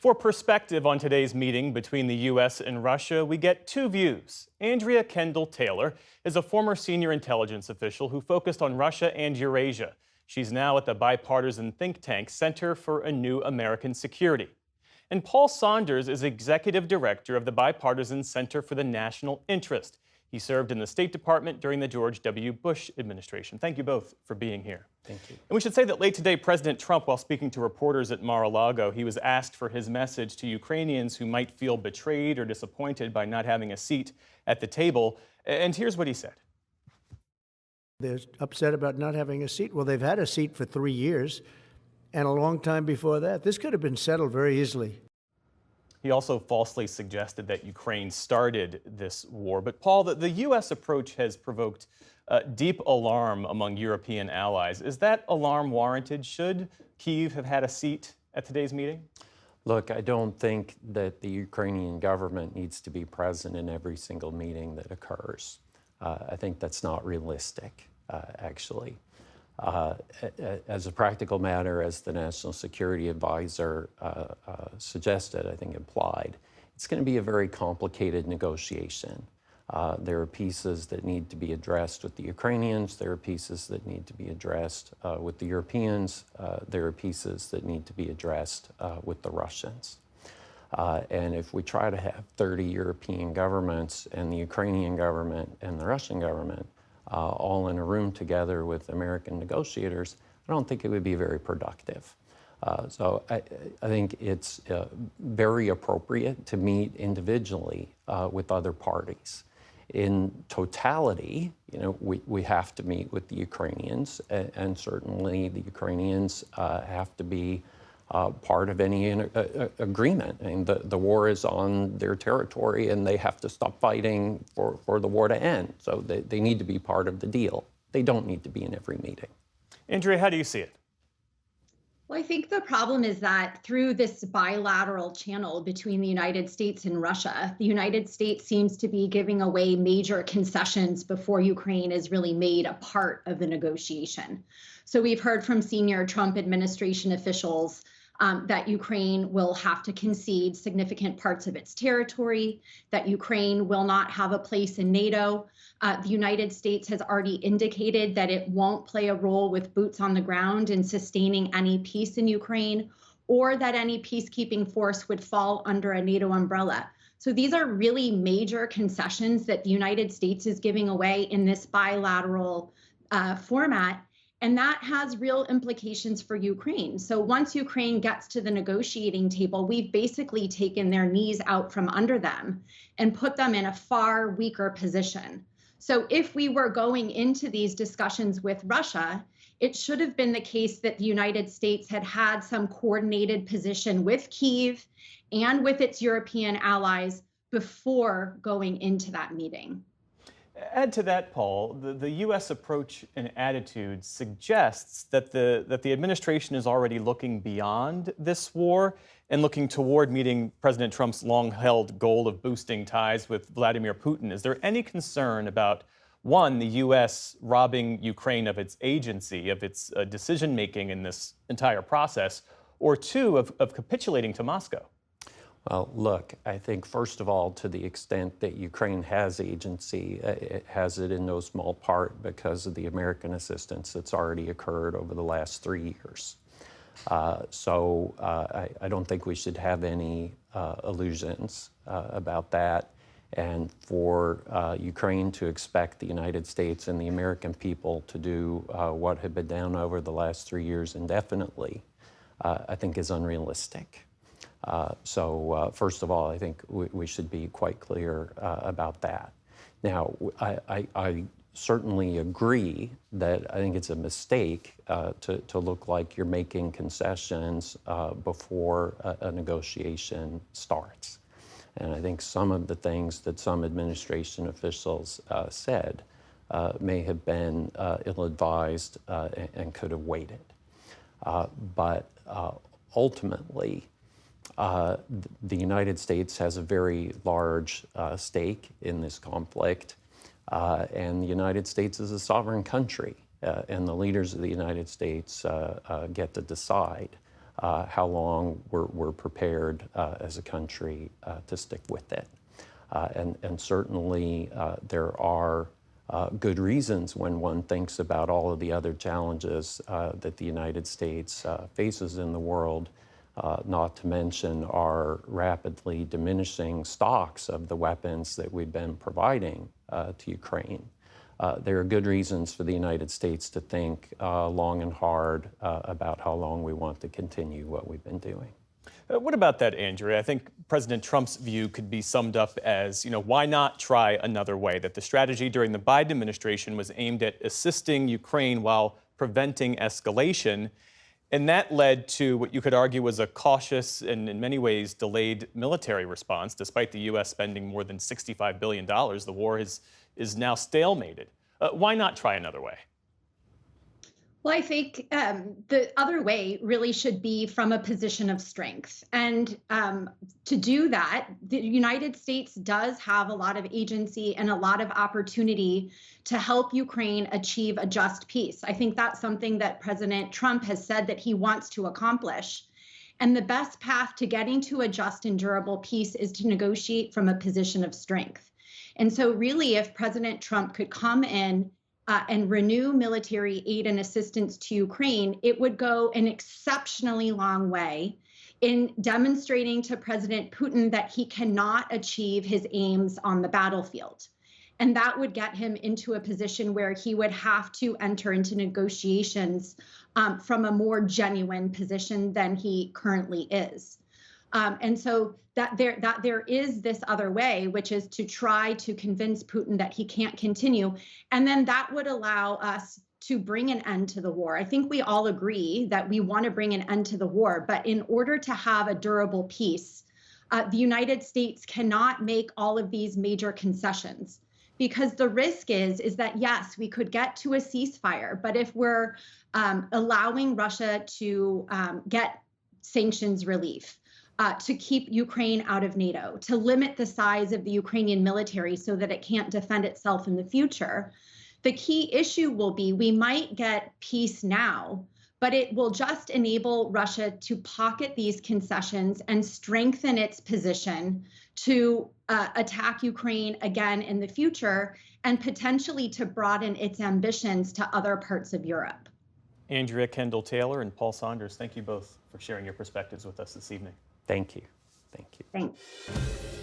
For perspective on today's meeting between the U.S. and Russia, we get two views. Andrea Kendall Taylor is a former senior intelligence official who focused on Russia and Eurasia. She's now at the bipartisan think tank Center for a New American Security. And Paul Saunders is executive director of the bipartisan Center for the National Interest. He served in the State Department during the George W. Bush administration. Thank you both for being here. Thank you. And we should say that late today, President Trump, while speaking to reporters at Mar-a-Lago, he was asked for his message to Ukrainians who might feel betrayed or disappointed by not having a seat at the table. And here's what he said. They're upset about not having a seat. Well, they've had a seat for 3 years and a long time before that. This could have been settled very easily. He also falsely suggested that Ukraine started this war. But Paul, the U.S. approach has provoked deep alarm among European allies. Is that alarm warranted? Should Kyiv have had a seat at today's meeting? Look, I don't think that the Ukrainian government needs to be present in every single meeting that occurs. I think that's not realistic, actually. As a practical matter, as the National Security Advisor suggested, I think implied, it's going to be a very complicated negotiation. There are pieces that need to be addressed with the Ukrainians. There are pieces that need to be addressed with the Europeans. There are pieces that need to be addressed with the Russians. And if we try to have 30 European governments and the Ukrainian government and the Russian government all in a room together with American negotiators, I don't think it would be very productive. So I think it's very appropriate to meet individually with other parties. In totality, we have to meet with the Ukrainians, and certainly the Ukrainians have to be part of any agreement. I mean, the war is on their territory, and they have to stop fighting for the war to end. So they need to be part of the deal. They don't need to be in every meeting. Andrea, how do you see it? Well, I think the problem is that through this bilateral channel between the United States and Russia, the United States seems to be giving away major concessions before Ukraine is really made a part of the negotiation. So we've heard from senior Trump administration officials that Ukraine will have to concede significant parts of its territory, that Ukraine will not have a place in NATO. The United States has already indicated that it won't play a role with boots on the ground in sustaining any peace in Ukraine, or that any peacekeeping force would fall under a NATO umbrella. So these are really major concessions that the United States is giving away in this bilateral format. And that has real implications for Ukraine. So once Ukraine gets to the negotiating table, we've basically taken their knees out from under them and put them in a far weaker position. So if we were going into these discussions with Russia, it should have been the case that the United States had had some coordinated position with Kyiv and with its European allies before going into that meeting. Add to that, Paul, the U.S. approach and attitude suggests that the administration is already looking beyond this war and looking toward meeting President Trump's long-held goal of boosting ties with Vladimir Putin. Is there any concern about, one, the U.S. robbing Ukraine of its agency, of its decision-making in this entire process, or two, of capitulating to Moscow? Well, look, I think, first of all, to the extent that Ukraine has agency, it has it in no small part because of the American assistance that's already occurred over the last 3 years. So I don't think we should have any illusions about that. And for Ukraine to expect the United States and the American people to do what had been done over the last 3 years indefinitely, I think is unrealistic. So first of all, I think we should be quite clear about that. Now, I certainly agree that I think it's a mistake to look like you're making concessions before a negotiation starts. And I think some of the things that some administration officials said may have been ill-advised and could have waited. But ultimately, the United States has a very large stake in this conflict, and the United States is a sovereign country, and the leaders of the United States get to decide how long we're prepared as a country to stick with it. And certainly there are good reasons when one thinks about all of the other challenges that the United States faces in the world, not to mention our rapidly diminishing stocks of the weapons that we've been providing to Ukraine. There are good reasons for the United States to think long and hard about how long we want to continue what we've been doing. What about that, Andrea? I think President Trump's view could be summed up as, why not try another way? That the strategy during the Biden administration was aimed at assisting Ukraine while preventing escalation. And that led to what you could argue was a cautious and in many ways delayed military response. Despite the U.S. spending more than $65 billion, the war is now stalemated. Why not try another way? Well, I think the other way really should be from a position of strength. And to do that, the United States does have a lot of agency and a lot of opportunity to help Ukraine achieve a just peace. I think that's something that President Trump has said that he wants to accomplish. And the best path to getting to a just and durable peace is to negotiate from a position of strength. And so really, if President Trump could come in and renew military aid and assistance to Ukraine, it would go an exceptionally long way in demonstrating to President Putin that he cannot achieve his aims on the battlefield. And that would get him into a position where he would have to enter into negotiations from a more genuine position than he currently is. And so that there is this other way, which is to try to convince Putin that he can't continue. And then that would allow us to bring an end to the war. I think we all agree that we want to bring an end to the war. But in order to have a durable peace, the United States cannot make all of these major concessions. Because the risk is that, yes, we could get to a ceasefire. But if we're allowing Russia to get sanctions relief, to keep Ukraine out of NATO, to limit the size of the Ukrainian military so that it can't defend itself in the future. The key issue will be we might get peace now, but it will just enable Russia to pocket these concessions and strengthen its position to attack Ukraine again in the future and potentially to broaden its ambitions to other parts of Europe. Andrea Kendall Taylor and Paul Saunders, thank you both for sharing your perspectives with us this evening. Thank you. Thank you. Thanks.